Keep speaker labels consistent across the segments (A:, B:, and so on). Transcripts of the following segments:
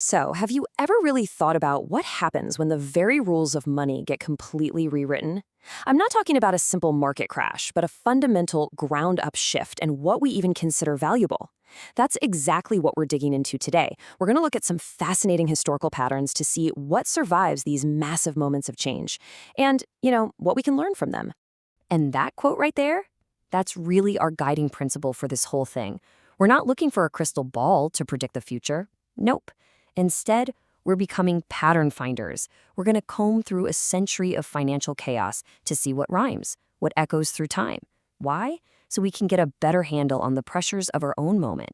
A: So, have you ever really thought about what happens when the very rules of money get completely rewritten? I'm not talking about a simple market crash, but a fundamental ground up shift in what we even consider valuable. That's exactly what we're digging into today. We're going to look at some fascinating historical patterns to see what survives these massive moments of change and, what we can learn from them. And that quote right there, that's really our guiding principle for this whole thing. We're not looking for a crystal ball to predict the future. Nope. Instead, we're becoming pattern finders. We're going to comb through a century of financial chaos to see what rhymes, what echoes through time. Why? So we can get a better handle on the pressures of our own moment.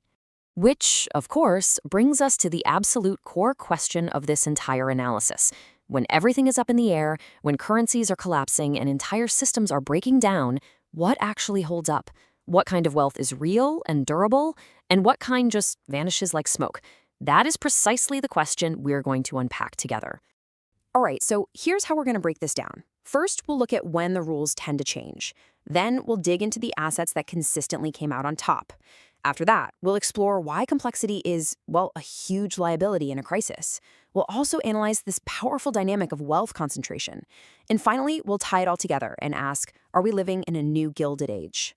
A: Which, of course, brings us to the absolute core question of this entire analysis. When everything is up in the air, when currencies are collapsing and entire systems are breaking down, what actually holds up? What kind of wealth is real and durable, and what kind just vanishes like smoke? That is precisely the question we're going to unpack together. All right, so here's how we're going to break this down. First, we'll look at when the rules tend to change. Then we'll dig into the assets that consistently came out on top. After that, we'll explore why complexity is, well, a huge liability in a crisis. We'll also analyze this powerful dynamic of wealth concentration. And finally, we'll tie it all together and ask, are we living in a new Gilded Age?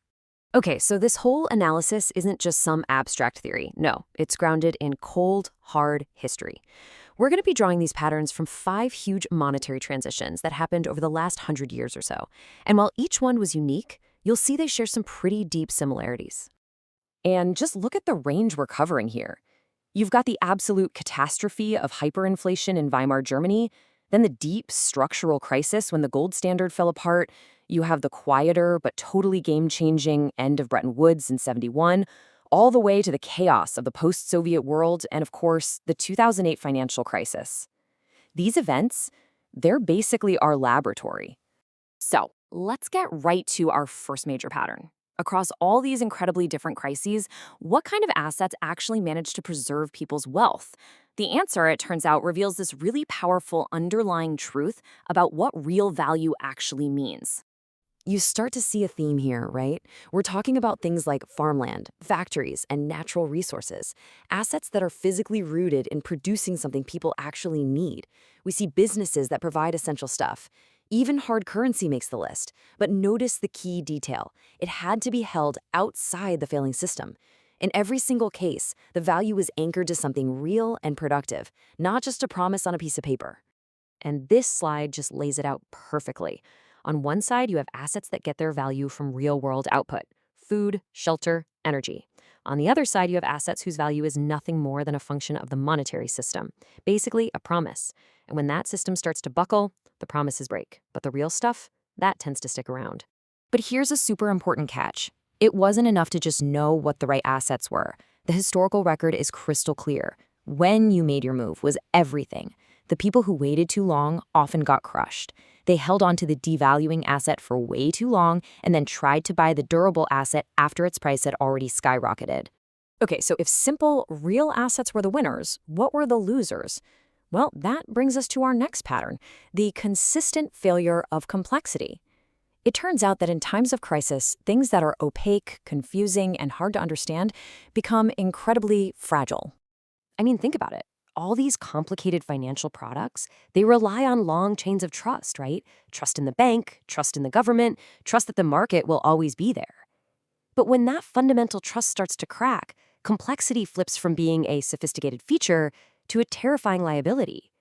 A: Okay, so this whole analysis isn't just some abstract theory. No, it's grounded in cold, hard history. We're going to be drawing these patterns from 5 huge monetary transitions that happened over the last 100 years or so. And while each one was unique, you'll see they share some pretty deep similarities. And just look at the range we're covering here. You've got the absolute catastrophe of hyperinflation in Weimar Germany, then the deep structural crisis when the gold standard fell apart. You have the quieter but totally game-changing end of Bretton Woods in '71, all the way to the chaos of the post-Soviet world and, of course, the 2008 financial crisis. These events, they're basically our laboratory. So, let's get right to our first major pattern. Across all these incredibly different crises, what kind of assets actually manage to preserve people's wealth? The answer, it turns out, reveals this really powerful underlying truth about what real value actually means. You start to see a theme here, right? We're talking about things like farmland, factories, and natural resources, assets that are physically rooted in producing something people actually need. We see businesses that provide essential stuff. Even hard currency makes the list. But notice the key detail. It had to be held outside the failing system. In every single case, the value is anchored to something real and productive, not just a promise on a piece of paper. And this slide just lays it out perfectly. On one side, you have assets that get their value from real-world output: food, shelter, energy. On the other side, you have assets whose value is nothing more than a function of the monetary system, basically a promise. And when that system starts to buckle, the promises break. But the real stuff, that tends to stick around. But here's a super important catch. It wasn't enough to just know what the right assets were. The historical record is crystal clear. When you made your move was everything. The people who waited too long often got crushed. They held on to the devaluing asset for way too long and then tried to buy the durable asset after its price had already skyrocketed. Okay, so if simple, real assets were the winners, what were the losers? Well, that brings us to our next pattern, the consistent failure of complexity. It turns out that in times of crisis, things that are opaque, confusing, and hard to understand become incredibly fragile. I mean, think about it. All these complicated financial products, they rely on long chains of trust, right? Trust in the bank, trust in the government, trust that the market will always be there. But when that fundamental trust starts to crack, complexity flips from being a sophisticated feature to a terrifying liability.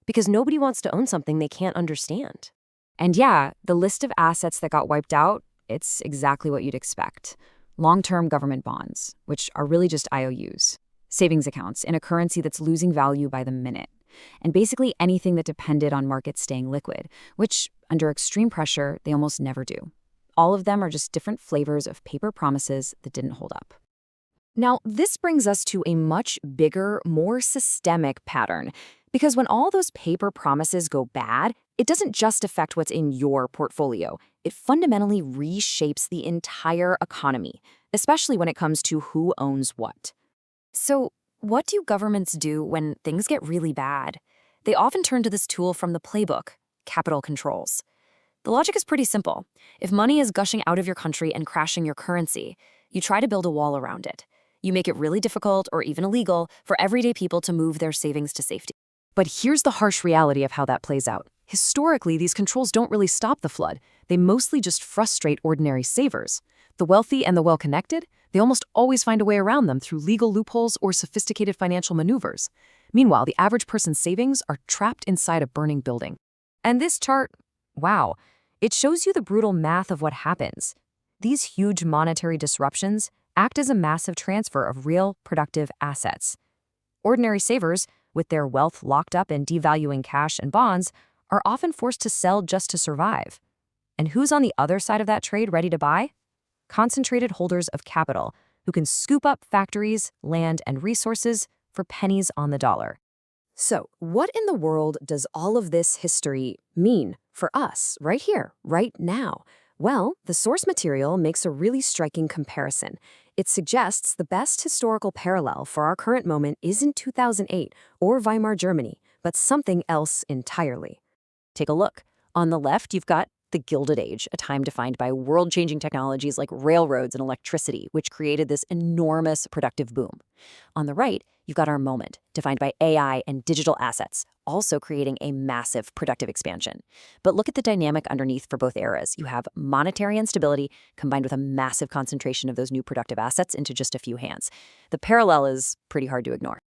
A: Because nobody wants to own something they can't understand. And yeah, the list of assets that got wiped out, it's exactly what you'd expect. Long-term government bonds, which are really just IOUs. Savings accounts in a currency that's losing value by the minute. And basically anything that depended on markets staying liquid, which, under extreme pressure, they almost never do. All of them are just different flavors of paper promises that didn't hold up. Now, this brings us to a much bigger, more systemic pattern. Because when all those paper promises go bad, it doesn't just affect what's in your portfolio. It fundamentally reshapes the entire economy, especially when it comes to who owns what. So, what do governments do when things get really bad? They often turn to this tool from the playbook, capital controls. The logic is pretty simple. If money is gushing out of your country and crashing your currency, you try to build a wall around it. You make it really difficult or even illegal for everyday people to move their savings to safety. But here's the harsh reality of how that plays out. Historically, these controls don't really stop the flood. They mostly just frustrate ordinary savers. The wealthy and the well-connected, they almost always find a way around them through legal loopholes or sophisticated financial maneuvers. Meanwhile, the average person's savings are trapped inside a burning building. And this chart, wow, it shows you the brutal math of what happens. These huge monetary disruptions act as a massive transfer of real, productive assets. Ordinary savers, with their wealth locked up in devaluing cash and bonds, are often forced to sell just to survive. And who's on the other side of that trade ready to buy? Concentrated holders of capital, who can scoop up factories, land, and resources for pennies on the dollar. So, what in the world does all of this history mean for us, right here, right now? Well, the source material makes a really striking comparison. It suggests the best historical parallel for our current moment isn't 2008 or Weimar Germany, but something else entirely. Take a look. On the left, you've got the Gilded Age, a time defined by world-changing technologies like railroads and electricity, which created this enormous productive boom. On the right, you've got our moment, defined by AI and digital assets, also creating a massive productive expansion. But look at the dynamic underneath for both eras. You have monetary instability combined with a massive concentration of those new productive assets into just a few hands. The parallel is pretty hard to ignore.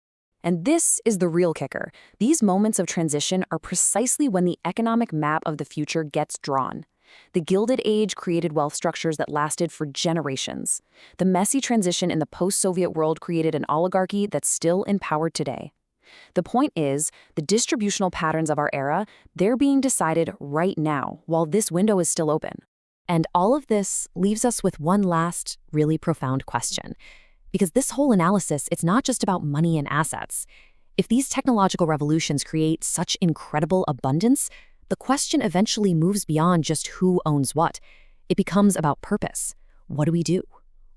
A: And this is the real kicker. These moments of transition are precisely when the economic map of the future gets drawn. The Gilded Age created wealth structures that lasted for generations. The messy transition in the post-Soviet world created an oligarchy that's still empowered today. The point is, the distributional patterns of our era, they're being decided right now, while this window is still open. And all of this leaves us with one last, really profound question. Because this whole analysis, it's not just about money and assets. If these technological revolutions create such incredible abundance, the question eventually moves beyond just who owns what. It becomes about purpose. What do we do?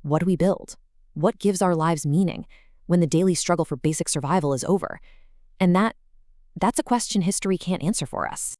A: What do we build? What gives our lives meaning when the daily struggle for basic survival is over? And that's a question history can't answer for us.